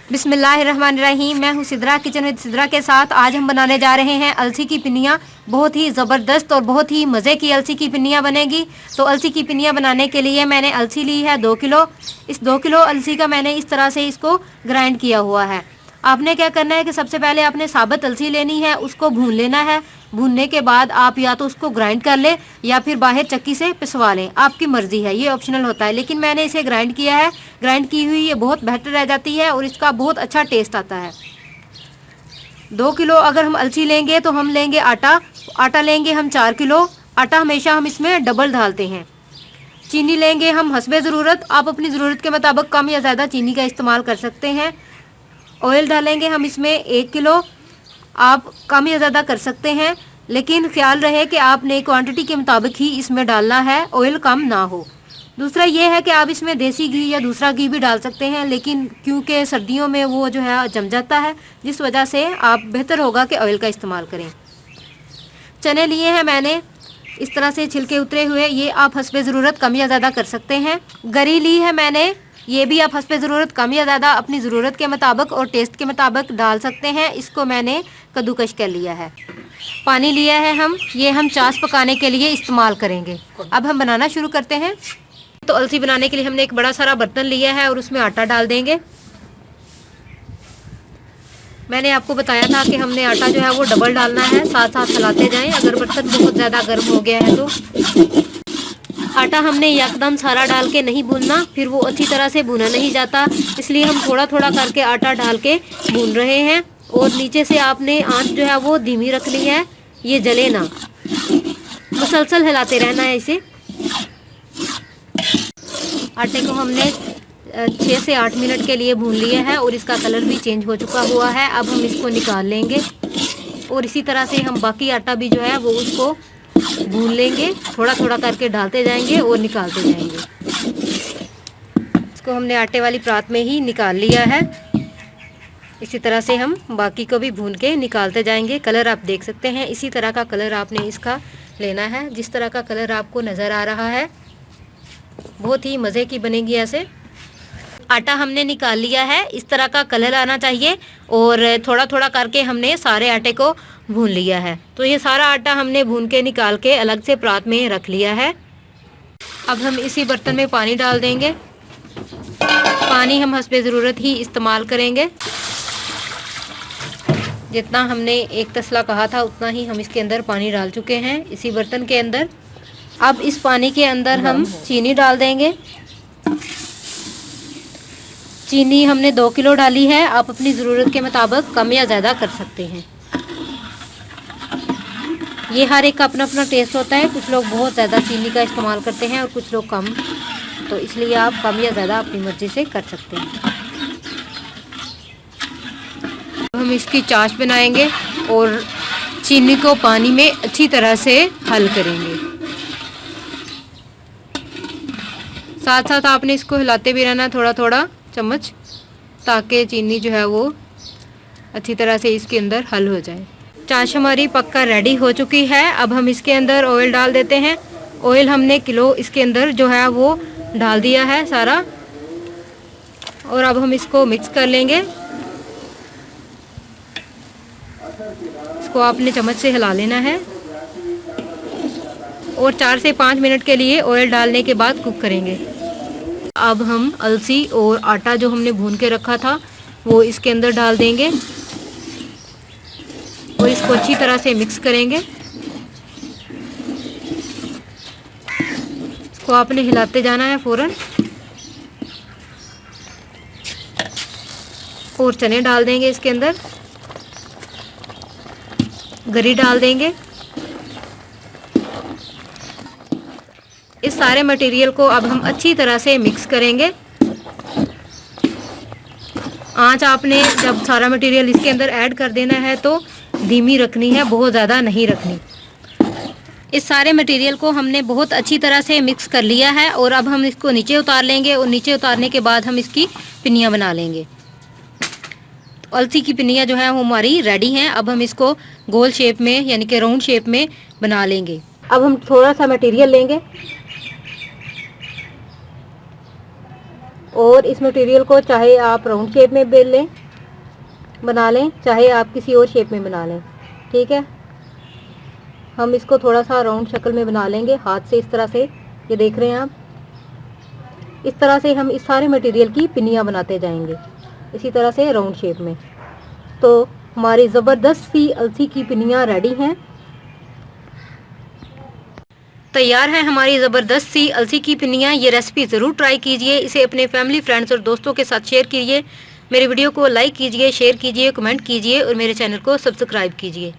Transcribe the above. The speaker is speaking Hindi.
बिस्मिल्लाहिर्रहमानिर्रहीम। मैं हूँ सिद्रा किचन विद सिद्रा के साथ। आज हम बनाने जा रहे हैं अलसी की पिनिया। बहुत ही ज़बरदस्त और बहुत ही मज़े की अलसी की पिनिया बनेगी। तो अलसी की पिनिया बनाने के लिए मैंने अलसी ली है 2 किलो। इस 2 किलो अलसी का मैंने इस तरह से इसको ग्राइंड किया हुआ है। आपने क्या करना है कि सबसे पहले आपने साबुत अलसी लेनी है, उसको भून लेना है। भूनने के बाद आप या तो उसको ग्राइंड कर लें या फिर बाहर चक्की से पिसवा लें, आपकी मर्ज़ी है, ये ऑप्शनल होता है। लेकिन मैंने इसे ग्राइंड किया है। ग्राइंड की हुई ये बहुत बेहतर रह जाती है और इसका बहुत अच्छा टेस्ट आता है। 2 किलो अगर हम अलसी लेंगे तो हम लेंगे आटा लेंगे हम 4 किलो। आटा हमेशा हम इसमें डबल डालते हैं। चीनी लेंगे हम हस्बे ज़रूरत, आप अपनी ज़रूरत के मुताबिक कम या ज़्यादा चीनी का इस्तेमाल कर सकते हैं। ऑयल डालेंगे हम इसमें 1 किलो, आप कम या ज़्यादा कर सकते हैं, लेकिन ख्याल रहे कि आपने क्वांटिटी के मुताबिक ही इसमें डालना है, ऑयल कम ना हो। दूसरा ये है कि आप इसमें देसी घी या दूसरा घी भी डाल सकते हैं, लेकिन क्योंकि सर्दियों में वो जो है जम जाता है, जिस वजह से आप बेहतर होगा कि ऑयल का इस्तेमाल करें। चने लिए हैं मैंने इस तरह से छिलके उतरे हुए, ये आप हस्बे ज़रूरत कम या ज़्यादा कर सकते हैं। गरी ली है मैंने, ये भी आप हस्बे ज़रूरत कम या ज़्यादा अपनी ज़रूरत के मुताबिक और टेस्ट के मुताबिक डाल सकते हैं। इसको मैंने कद्दूकश कर लिया है। पानी लिया है हम, ये हम चाश पकाने के लिए इस्तेमाल करेंगे। अब हम बनाना शुरू करते हैं। तो अलसी बनाने के लिए हमने एक बड़ा सारा बर्तन लिया है और उसमें आटा डाल देंगे। मैंने आपको बताया था कि हमने आटा जो है वो डबल डालना है, साथ साथ हिलाते जाएं अगर बर्तन बहुत ज़्यादा गर्म हो गया है तो। आटा हमने एकदम सारा डाल के नहीं भूनना, फिर वो अच्छी तरह से भुना नहीं जाता, इसलिए हम थोड़ा थोड़ा करके आटा डाल के भून रहे हैं। और नीचे से आपने आंच जो है वो धीमी रखनी है, ये जले ना, मुसलसल हिलाते रहना है इसे। आटे को हमने 6 से 8 मिनट के लिए भून लिया है और इसका कलर भी चेंज हो चुका हुआ है। अब हम इसको निकाल लेंगे और इसी तरह से हम बाकी आटा भी जो है वो उसको भून लेंगे, थोड़ा थोड़ा करके डालते जाएंगे और निकालते जाएंगे। इसको हमने आटे वाली परात में ही निकाल लिया है। इसी तरह से हम बाकी को भी भून के निकालते जाएंगे। कलर आप देख सकते हैं, इसी तरह का कलर आपने इसका लेना है, जिस तरह का कलर आपको नज़र आ रहा है। बहुत ही मज़े की बनेगी ऐसे। आटा हमने निकाल लिया है, इस तरह का कलर आना चाहिए और थोड़ा थोड़ा करके हमने सारे आटे को भून लिया है। तो ये सारा आटा हमने भून के निकाल के अलग से परात में रख लिया है। अब हम इसी बर्तन में पानी डाल देंगे। पानी हम हस्बे ज़रूरत ही इस्तेमाल करेंगे। जितना हमने एक तसला कहा था उतना ही हम इसके अंदर पानी डाल चुके हैं इसी बर्तन के अंदर। अब इस पानी के अंदर हम चीनी डाल देंगे। चीनी हमने 2 किलो डाली है, आप अपनी ज़रूरत के मुताबिक कम या ज़्यादा कर सकते हैं। ये हर एक का अपना अपना टेस्ट होता है, कुछ लोग बहुत ज़्यादा चीनी का इस्तेमाल करते हैं और कुछ लोग कम, तो इसलिए आप कम या ज़्यादा अपनी मर्ज़ी से कर सकते हैं। हम इसकी चाश बनाएंगे और चीनी को पानी में अच्छी तरह से हल करेंगे। साथ साथ आपने इसको हिलाते भी रहना थोड़ा थोड़ा चम्मच, ताकि चीनी जो है वो अच्छी तरह से इसके अंदर हल हो जाए। चाश हमारी पक्का रेडी हो चुकी है। अब हम इसके अंदर ऑयल डाल देते हैं। ऑयल हमने किलो इसके अंदर जो है वो डाल दिया है सारा, और अब हम इसको मिक्स कर लेंगे। इसको आपने चम्मच से हिला लेना है और 4 से 5 मिनट के लिए ऑयल डालने के बाद कुक करेंगे। अब हम अलसी और आटा जो हमने भून के रखा था वो इसके अंदर डाल देंगे और इसको अच्छी तरह से मिक्स करेंगे। इसको आपने हिलाते जाना है फ़ौरन। और चने डाल देंगे इसके अंदर, गरी डाल देंगे। इस सारे मटेरियल को अब हम अच्छी तरह से मिक्स करेंगे। आंच आपने जब सारा मटेरियल इसके अंदर ऐड कर देना है तो धीमी रखनी है, बहुत ज़्यादा नहीं रखनी। इस सारे मटेरियल को हमने बहुत अच्छी तरह से मिक्स कर लिया है और अब हम इसको नीचे उतार लेंगे और नीचे उतारने के बाद हम इसकी पिनियाँ बना लेंगे। तो अलसी की पिनियाँ जो है वो हमारी रेडी हैं। अब हम इसको गोल शेप में यानी कि राउंड शेप में बना लेंगे। अब हम थोड़ा सा मटेरियल लेंगे और इस मटेरियल को चाहे आप राउंड शेप में बेल लें बना लें, चाहे आप किसी और शेप में बना लें। ठीक है, हम इसको थोड़ा सा राउंड शक्ल में बना लेंगे हाथ से, इस तरह से। ये देख रहे हैं आप, इस तरह से हम इस सारे मटेरियल की पिन्नियाँ बनाते जाएंगे, इसी तरह से राउंड शेप में। तो हमारी ज़बरदस्त सी अलसी की पिन्नियाँ रेडी हैं, तैयार है हमारी ज़बरदस्त सी अलसी की पिन्नियाँ। ये रेसिपी ज़रूर ट्राई कीजिए, इसे अपने फैमिली, फ्रेंड्स और दोस्तों के साथ शेयर कीजिए। मेरे वीडियो को लाइक कीजिए, शेयर कीजिए, कमेंट कीजिए और मेरे चैनल को सब्सक्राइब कीजिए।